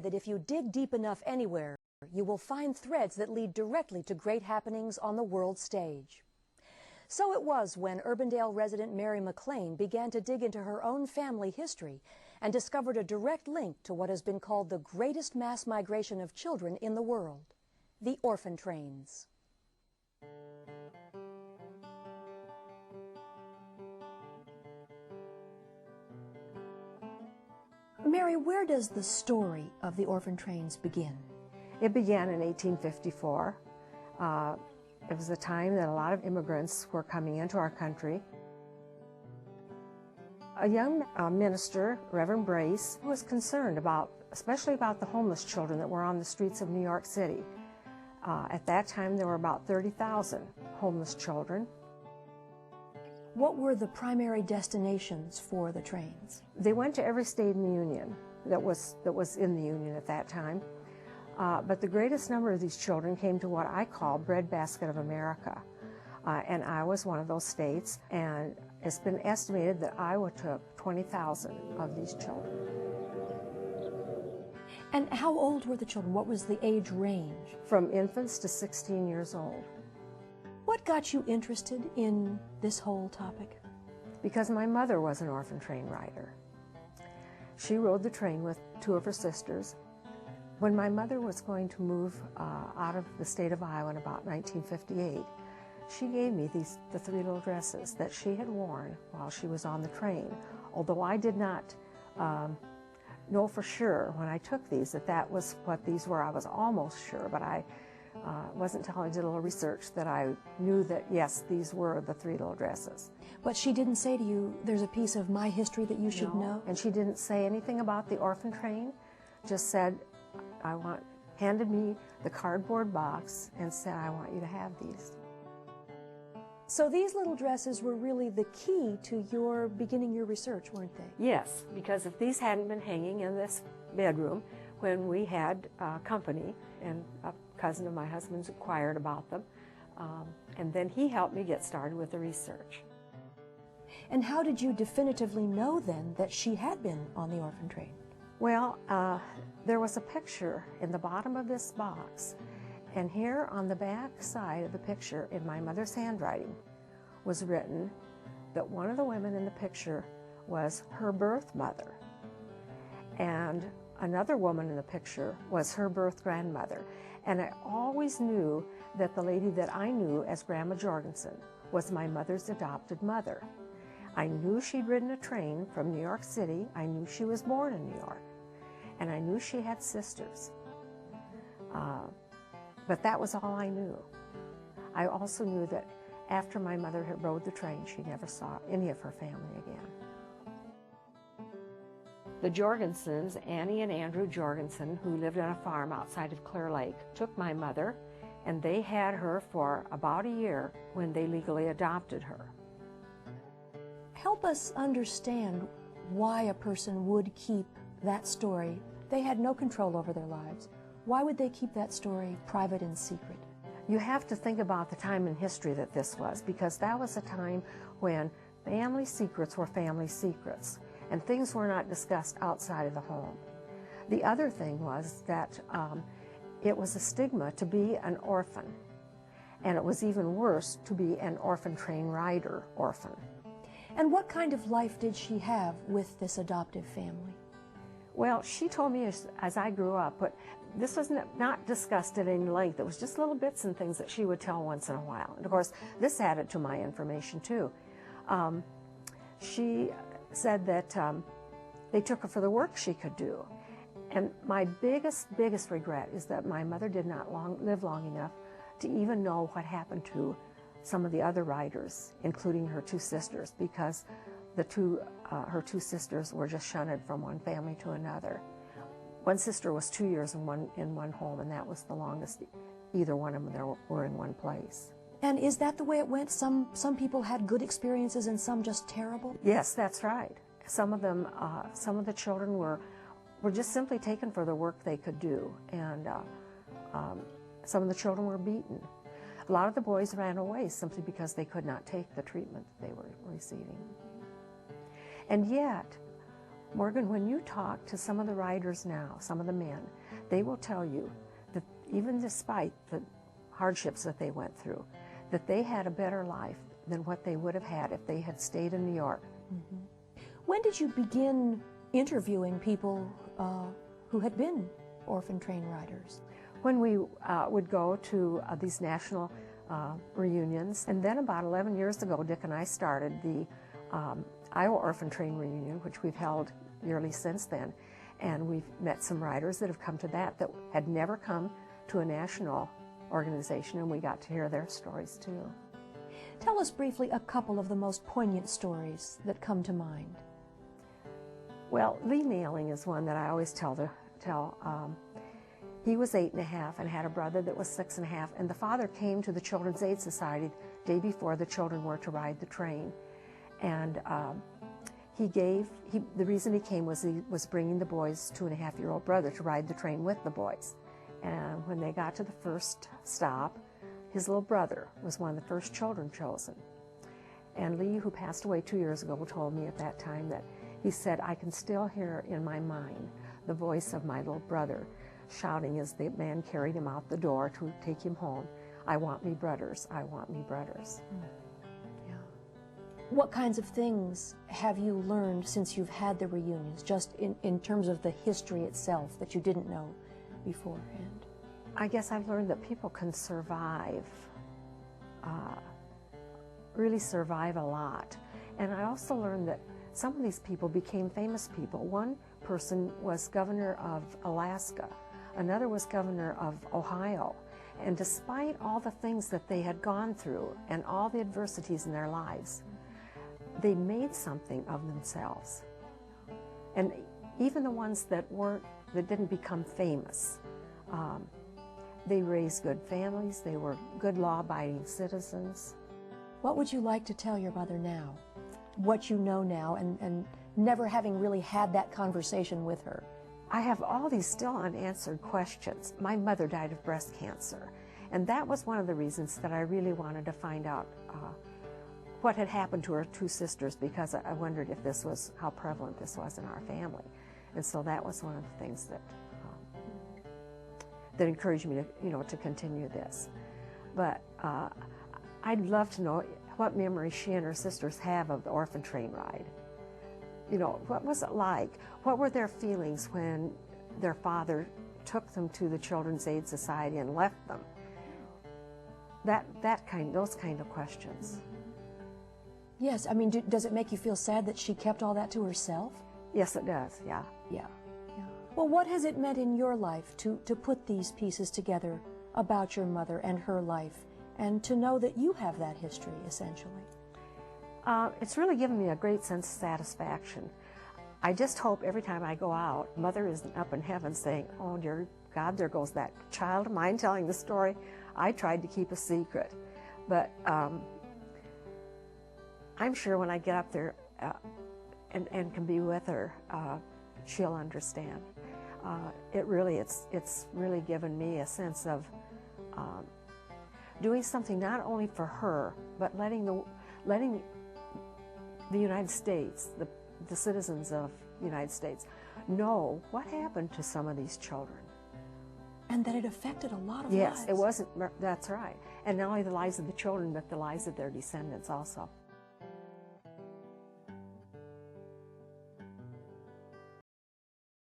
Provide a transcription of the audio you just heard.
said that if you dig deep enough anywhere, you will find threads that lead directly to great happenings on the world stage. So it was when Urbandale resident Mary McLean began to dig into her own family history and discovered a direct link to what has been called the greatest mass migration of children in the world, the Orphan Trains. Mary, where does the story of the Orphan Trains begin? It began in 1854. It was a time that a lot of immigrants were coming into our country. A young minister, Reverend Brace, was concerned about, especially about the homeless children that were on the streets of New York City. At that time, there were about 30,000 homeless children. What were the primary destinations for the trains? They went to every state in the Union that was in the Union at that time. But the greatest number of these children came to what I call breadbasket of America. And I was one of those states, and it's been estimated that Iowa took 20,000 of these children. And how old were the children? What was the age range? From infants to 16 years old. What got you interested in this whole topic? Because my mother was an orphan train rider. She rode the train with two of her sisters. When my mother was going to move out of the state of Iowa in about 1958, she gave me the three little dresses that she had worn while she was on the train. Although I did not know for sure when I took these that was what these were. I was almost sure, but I wasn't until I did a little research that I knew that, yes, these were the three little dresses. But she didn't say to you, there's a piece of my history that you should know? And she didn't say anything about the orphan train, just said, handed me the cardboard box and said, I want you to have these. So these little dresses were really the key to your beginning your research, weren't they? Yes, because if these hadn't been hanging in this bedroom when we had company, and a cousin of my husband's inquired about them, and then he helped me get started with the research. And how did you definitively know then that she had been on the orphan train? Well, there was a picture in the bottom of this box, and here on the back side of the picture, in my mother's handwriting, was written that one of the women in the picture was her birth mother, and another woman in the picture was her birth grandmother. And I always knew that the lady that I knew as Grandma Jorgensen was my mother's adopted mother. I knew she'd ridden a train from New York City. I knew she was born in New York. And I knew she had sisters. But that was all I knew. I also knew that after my mother had rode the train, she never saw any of her family again. The Jorgensens, Annie and Andrew Jorgensen, who lived on a farm outside of Clear Lake, took my mother, and they had her for about a year when they legally adopted her. Help us understand why a person would keep that story. They had no control over their lives. Why would they keep that story private and secret? You have to think about the time in history that this was, because that was a time when family secrets were family secrets, and things were not discussed outside of the home. The other thing was that it was a stigma to be an orphan, and it was even worse to be an orphan train rider orphan. And what kind of life did she have with this adoptive family? Well, she told me as I grew up, but this was not discussed at any length. It was just little bits and things that she would tell once in a while. And of course, this added to my information too. She said that they took her for the work she could do. And my biggest regret is that my mother did not live long enough to even know what happened to some of the other riders, including her two sisters, because her two sisters were just shunted from one family to another. One sister was 2 years in one home, and that was the longest either one of them were in one place. And is that the way it went? Some people had good experiences and some just terrible? Yes, that's right. Some of them, some of the children were just simply taken for the work they could do, and some of the children were beaten. A lot of the boys ran away simply because they could not take the treatment that they were receiving. And yet, Morgan, when you talk to some of the riders now, some of the men, they will tell you that even despite the hardships that they went through, that they had a better life than what they would have had if they had stayed in New York. Mm-hmm. When did you begin interviewing people who had been orphan train riders? When we would go to these national reunions, and then about 11 years ago, Dick and I started the Iowa Orphan Train reunion, which we've held yearly since then, and we've met some riders that have come to that had never come to a national organization, and we got to hear their stories too. Tell us briefly a couple of the most poignant stories that come to mind. Well, Lee Nailing is one that I always tell. He was 8 and a half and had a brother that was 6 and a half, and the father came to the Children's Aid Society the day before the children were to ride the train. And the reason he came was he was bringing the boy's 2-and-a-half-year-old brother to ride the train with the boys. And when they got to the first stop, his little brother was one of the first children chosen. And Lee, who passed away 2 years ago, told me at that time that he said, "I can still hear in my mind the voice of my little brother shouting as the man carried him out the door to take him home, 'I want me brothers, I want me brothers.'" Yeah. What kinds of things have you learned since you've had the reunions, just in terms of the history itself that you didn't know beforehand? I guess I've learned that people can survive, really survive a lot. And I also learned that some of these people became famous people. One person was governor of Alaska. Another was governor of Ohio. And despite all the things that they had gone through and all the adversities in their lives, they made something of themselves. And even the ones that didn't become famous, they raised good families, they were good law-abiding citizens. What would you like to tell your mother now? What you know now, and never having really had that conversation with her? I have all these still unanswered questions. My mother died of breast cancer, and that was one of the reasons that I really wanted to find out what had happened to her two sisters, because I wondered if how prevalent this was in our family. And so that was one of the things that encouraged me to continue this. But I'd love to know what memories she and her sisters have of the Orphan Train ride. What was it like? What were their feelings when their father took them to the Children's Aid Society and left them? Those kind of questions. Yes, I mean, does it make you feel sad that she kept all that to herself? Yes, it does, yeah. Yeah. Well, what has it meant in your life to put these pieces together about your mother and her life, and to know that you have that history, essentially? It's really given me a great sense of satisfaction. I just hope every time I go out, Mother isn't up in heaven saying, "Oh, dear God, there goes that child of mine telling the story I tried to keep a secret." But I'm sure when I get up there and can be with her, she'll understand. It's really given me a sense of doing something not only for her, but letting the United States, the citizens of the United States, know what happened to some of these children. And that it affected a lot of lives. Yes, it wasn't, that's right. And not only the lives of the children, but the lives of their descendants also.